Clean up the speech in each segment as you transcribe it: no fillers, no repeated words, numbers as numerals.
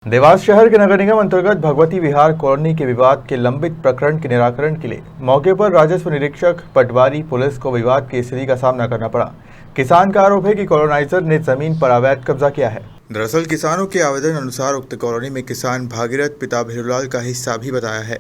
देवास शहर के नगर निगम अंतर्गत भगवती विहार कॉलोनी के विवाद के लंबित प्रकरण के निराकरण के लिए मौके पर राजस्व निरीक्षक पटवारी पुलिस को विवाद की स्थिति का सामना करना पड़ा। किसान का आरोप है कि कॉलोनाइजर ने जमीन पर अवैध कब्जा किया है। दरअसल किसानों के आवेदन अनुसार उक्त कॉलोनी में किसान भागीरथ पिता भीरूलाल का हिस्सा भी बताया है।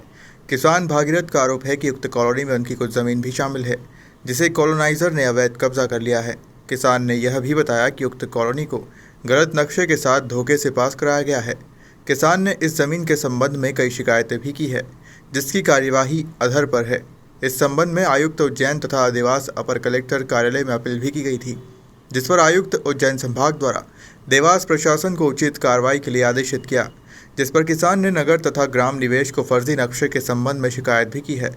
किसान भागीरथ का आरोप है कि उक्त कॉलोनी में उनकी कुछ जमीन भी शामिल है, जिसे कॉलोनाइजर ने अवैध कब्जा कर लिया है। किसान ने यह भी बताया कि उक्त कॉलोनी को गलत नक्शे के साथ धोखे से पास कराया गया है। किसान ने इस जमीन के संबंध में कई शिकायतें भी की है, जिसकी कार्यवाही अधर पर है। इस संबंध में आयुक्त उज्जैन तथा देवास अपर कलेक्टर कार्यालय में अपील भी की गई थी, जिस पर आयुक्त उज्जैन संभाग द्वारा देवास प्रशासन को उचित कार्रवाई के लिए आदेशित किया, जिस पर किसान ने नगर तथा ग्राम निवेश को फर्जी नक्शे के संबंध में शिकायत भी की है,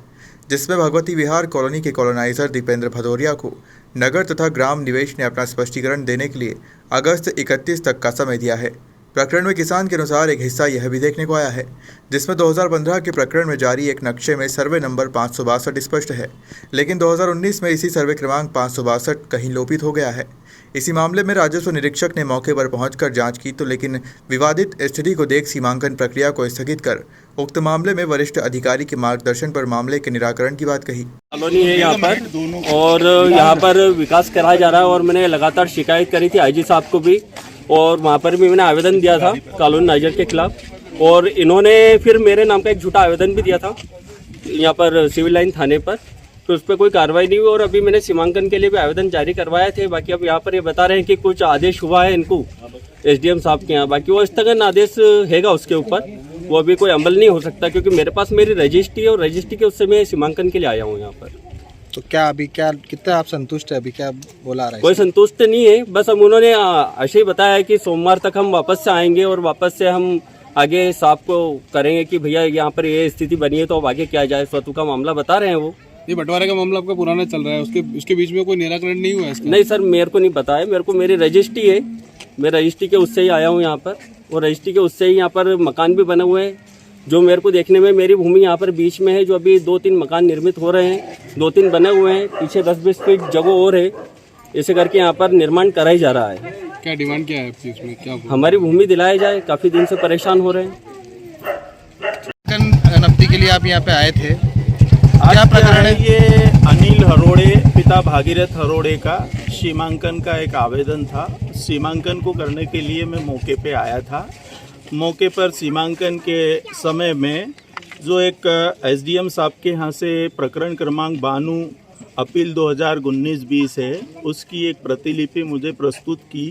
जिसमें भगवती विहार कॉलोनी के कॉलोनाइजर दीपेंद्र भदौरिया को नगर तथा ग्राम निवेश ने अपना स्पष्टीकरण देने के लिए अगस्त 31 तक का समय दिया है। प्रकरण में किसान के अनुसार एक हिस्सा यह भी देखने को आया है, जिसमें 2015 के प्रकरण में जारी एक नक्शे में सर्वे नंबर 562 स्पष्ट है, लेकिन 2019 में इसी सर्वे क्रमांक 562 कहीं लोपित हो गया है। इसी मामले में राजस्व निरीक्षक ने मौके पर पहुंचकर जांच की तो लेकिन विवादित स्थिति को देख सीमांकन प्रक्रिया को स्थगित कर उक्त मामले में वरिष्ठ अधिकारी के मार्गदर्शन पर मामले के निराकरण की बात कही। कॉलोनी है यहाँ पर और यहाँ पर विकास कराया जा रहा है और मैंने लगातार शिकायत करी थी आईजी साहब को भी, और वहाँ पर भी मैंने आवेदन दिया था कॉलोनाइजर के खिलाफ, और इन्होंने फिर मेरे नाम का एक झूठा आवेदन भी दिया था यहाँ पर सिविल लाइन थाने पर, तो उस पर कोई कार्रवाई नहीं हुई। और अभी मैंने सीमांकन के लिए भी आवेदन जारी करवाए थे। बाकी अब यहाँ पर ये बता रहे हैं कि कुछ आदेश हुआ है इनको एसडीएम साहब के यहाँ, बाकी वो स्थगन आदेश हैगा उसके ऊपर, वो अभी कोई अमल नहीं हो सकता क्योंकि मेरे पास मेरी रजिस्ट्री है और रजिस्ट्री के उससे मैं सीमांकन के लिए आया हूँ यहाँ पर। तो क्या अभी क्या कितना आप संतुष्ट है? अभी क्या बोला रहा है? कोई संतुष्ट नहीं है, बस हम उन्होंने ऐसे ही बताया कि सोमवार तक हम वापस से आएंगे और वापस से हम आगे साहब को करेंगे कि भैया यहाँ पर ये स्थिति बनी है तो अब आगे क्या जाए। स्वतु का मामला बता रहे हैं वो। ये बंटवारे का मामला आपका पुराना चल रहा है, उसके बीच में कोई निराकरण नहीं हुआ है इसका? नहीं सर, मेरे को नहीं पता है, मेरे को मेरी रजिस्ट्री है, मैं रजिस्ट्री के उससे ही आया हूँ यहाँ पर, और रजिस्ट्री के उससे ही यहाँ पर मकान भी बने हुए हैं। जो मेरे को देखने में मेरी भूमि यहाँ पर बीच में है, जो अभी 2-3 मकान निर्मित हो रहे हैं, 2-3 बने हुए हैं, पीछे 10-20 फीट जगह और है, ऐसे करके यहाँ पर निर्माण करा ही जा रहा है। क्या डिमांड क्या है आपकी इसमें? क्या हमारी भूमि दिलाया जाए, काफ़ी दिन से परेशान हो रहे हैं। नब्बी के लिए आप यहाँ पे आए थे, क्या प्रकरण है? ये अनिल हरोड़े पिता भागीरथ हरोड़े का सीमांकन का एक आवेदन था। सीमांकन को करने के लिए मैं मौके पे आया था। मौके पर सीमांकन के समय में जो एक एसडीएम साहब के यहाँ से प्रकरण क्रमांक 92 अपील 2019-20 है, उसकी एक प्रतिलिपि मुझे प्रस्तुत की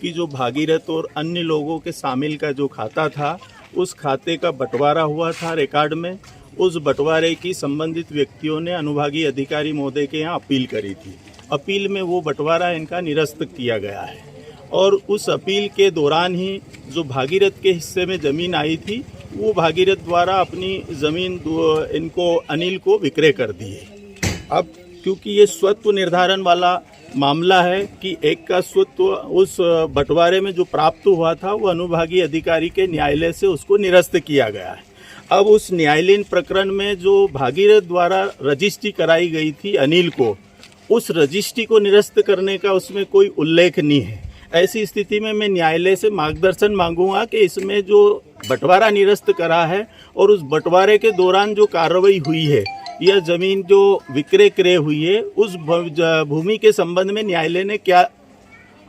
कि जो भागीरथ और अन्य लोगों के शामिल का जो खाता था, उस खाते का बंटवारा हुआ था रिकॉर्ड में। उस बंटवारे की संबंधित व्यक्तियों ने अनुभागीय अधिकारी महोदय के यहाँ अपील करी थी। अपील में वो बंटवारा इनका निरस्त किया गया है, और उस अपील के दौरान ही जो भागीरथ के हिस्से में ज़मीन आई थी, वो भागीरथ द्वारा अपनी ज़मीन इनको अनिल को विक्रय कर दी है। अब क्योंकि ये स्वत्व निर्धारण वाला मामला है कि एक का स्वत्व उस बंटवारे में जो प्राप्त हुआ था वो अनुभागीय अधिकारी के न्यायालय से उसको निरस्त किया गया है। अब उस न्यायालयीन प्रकरण में जो भागीरथ द्वारा रजिस्ट्री कराई गई थी अनिल को, उस रजिस्ट्री को निरस्त करने का उसमें कोई उल्लेख नहीं है। ऐसी स्थिति में मैं न्यायालय से मार्गदर्शन मांगूंगा कि इसमें जो बंटवारा निरस्त करा है और उस बंटवारे के दौरान जो कार्रवाई हुई है, यह ज़मीन जो विक्रय क्रय हुई है, उस भूमि के संबंध में न्यायालय ने क्या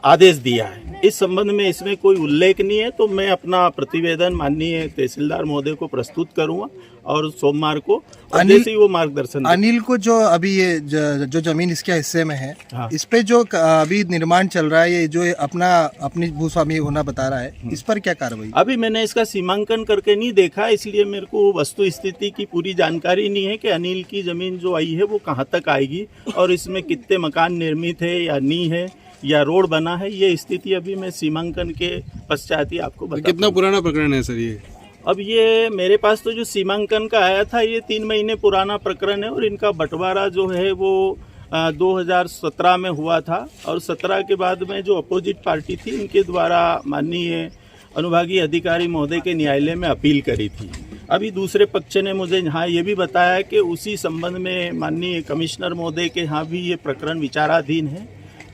आदेश दिया है, इस संबंध में इसमें कोई उल्लेख नहीं है। तो मैं अपना प्रतिवेदन माननीय तहसीलदार महोदय को प्रस्तुत करूंगा और सोमवार को जैसे ही वो मार्गदर्शन। अनिल को जो अभी ये जो जमीन इसके हिस्से में है, हाँ। इस पे जो अभी निर्माण चल रहा है, ये जो अपनी भूस्वामी होना बता रहा है, इस पर क्या कार्रवाई? अभी मैंने इसका सीमांकन करके नहीं देखा, इसलिए मेरे को वस्तु स्थिति की पूरी जानकारी नहीं है कि अनिल की जमीन जो आई है वो कहाँ तक आएगी और इसमें कितने मकान निर्मित है या नहीं है या रोड बना है। ये स्थिति अभी मैं सीमांकन के पश्चात ही आपको बता। कितना पुराना प्रकरण है सर ये? अब ये मेरे पास तो जो सीमांकन का आया था ये 3 महीने पुराना प्रकरण है, और इनका बंटवारा जो है वो 2017 में हुआ था, और 17 के बाद में जो अपोजिट पार्टी थी इनके द्वारा माननीय अनुभागीय अधिकारी महोदय के न्यायालय में अपील करी थी। अभी दूसरे पक्ष ने मुझे यहाँ ये भी बताया कि उसी संबंध में माननीय कमिश्नर महोदय के यहाँ भी ये प्रकरण विचाराधीन है।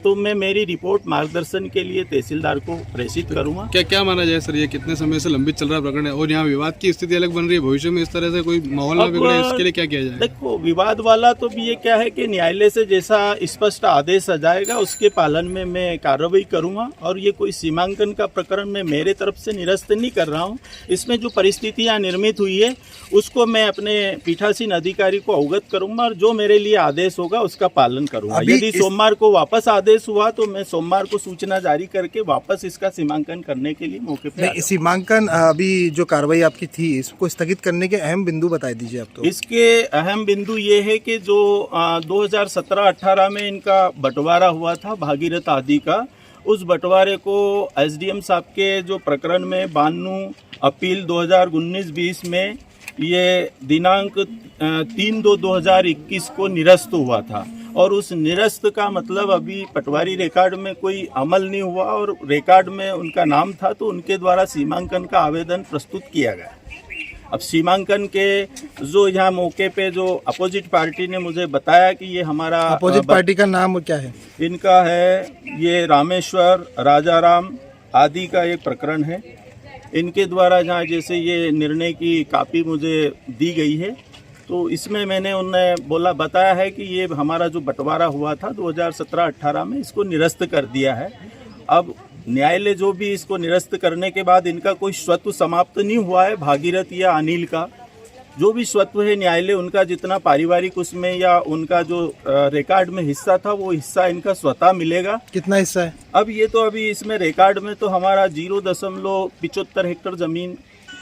तो मैं मेरी रिपोर्ट मार्गदर्शन के लिए तहसीलदार को प्रेषित करूंगा। क्या क्या माना जाए सर, ये कितने समय से लंबित चल रहा प्रकरण है और यहाँ विवाद की स्थिति अलग बन रही है, भविष्य में इस तरह से कोई माहौल ना बिगड़े, इसके लिए क्या किया जाए? देखो, विवाद वाला तो भी ये क्या है कि न्यायालय से जैसा स्पष्ट आदेश आ जाएगा उसके पालन में मैं कार्रवाई करूंगा। और ये कोई सीमांकन का प्रकरण मैं मेरे तरफ से निरस्त नहीं कर रहा हूँ। इसमें जो परिस्थितियाँ निर्मित हुई है उसको मैं अपने पीठासीन अधिकारी को अवगत करूंगा और जो मेरे लिए आदेश होगा उसका पालन करूंगा। यदि सोमवार को वापस आदेश हुआ तो मैं सोमवार को सूचना जारी करके वापस इसका सीमांकन करने के लिए मौके पे नहीं, सीमांकन अभी जो कार्रवाई आपकी थी इसको स्थगित करने के अहम बिंदु बता दीजिए आप। तो इसके अहम बिंदु ये है कि जो 2017-18 में इनका बंटवारा हुआ था भागीरथ आदि का, उस बंटवारे को एसडीएम साहब के जो प्रकरण में 92 अपील 2019-20 में ये दिनांक 3/2/2021 को निरस्त हुआ था। और उस निरस्त का मतलब अभी पटवारी रिकॉर्ड में कोई अमल नहीं हुआ और रिकॉर्ड में उनका नाम था तो उनके द्वारा सीमांकन का आवेदन प्रस्तुत किया गया। अब सीमांकन के जो यहाँ मौके पे जो अपोजिट पार्टी ने मुझे बताया कि ये हमारा अपोजिट पार्टी का नाम क्या है? इनका है ये रामेश्वर राजाराम आदि का एक प्रकरण है। इनके द्वारा जहाँ जैसे ये निर्णय की कापी मुझे दी गई है तो इसमें मैंने उन्हें बताया है कि ये हमारा जो बंटवारा हुआ था 2017-18 में इसको निरस्त कर दिया है। अब न्यायालय जो भी इसको निरस्त करने के बाद इनका कोई स्वत्व समाप्त नहीं हुआ है। भागीरथ या अनिल का जो भी स्वत्व है न्यायालय उनका जितना पारिवारिक उसमें या उनका जो रिकॉर्ड में हिस्सा था वो हिस्सा इनका स्वतः मिलेगा। कितना हिस्सा है? अब ये तो अभी इसमें रिकॉर्ड में तो हमारा 0.75 हेक्टर जमीन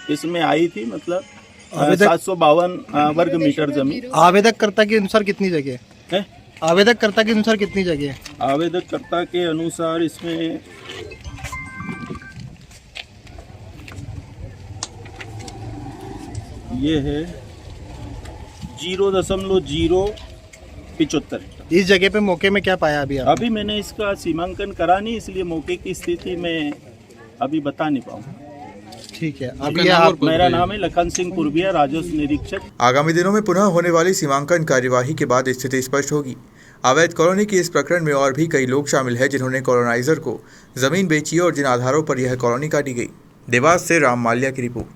इसमें आई थी, मतलब 752 वर्ग मीटर जमीन। आवेदककर्ता के अनुसार कितनी जगह है? आवेदककर्ता के अनुसार कितनी जगह है? आवेदककर्ता के अनुसार इसमें ये है 0.075। इस जगह पे मौके में क्या पाया अभी आप? अभी मैंने इसका सीमांकन करा नहीं, इसलिए मौके की स्थिति में अभी बता नहीं पाऊंगा। ठीक है, आपका अभी नाम आप और मेरा नाम है लखन सिंह पुरबिया, राजस्व निरीक्षक। आगामी दिनों में पुनः होने वाली सीमांकन कार्यवाही के बाद स्थिति स्पष्ट होगी। अवैध कॉलोनी के इस प्रकरण में और भी कई लोग शामिल हैं जिन्होंने कॉलोनाइजर को जमीन बेची और जिन आधारों पर यह कॉलोनी काटी गई। देवास से राम माल्या की रिपोर्ट।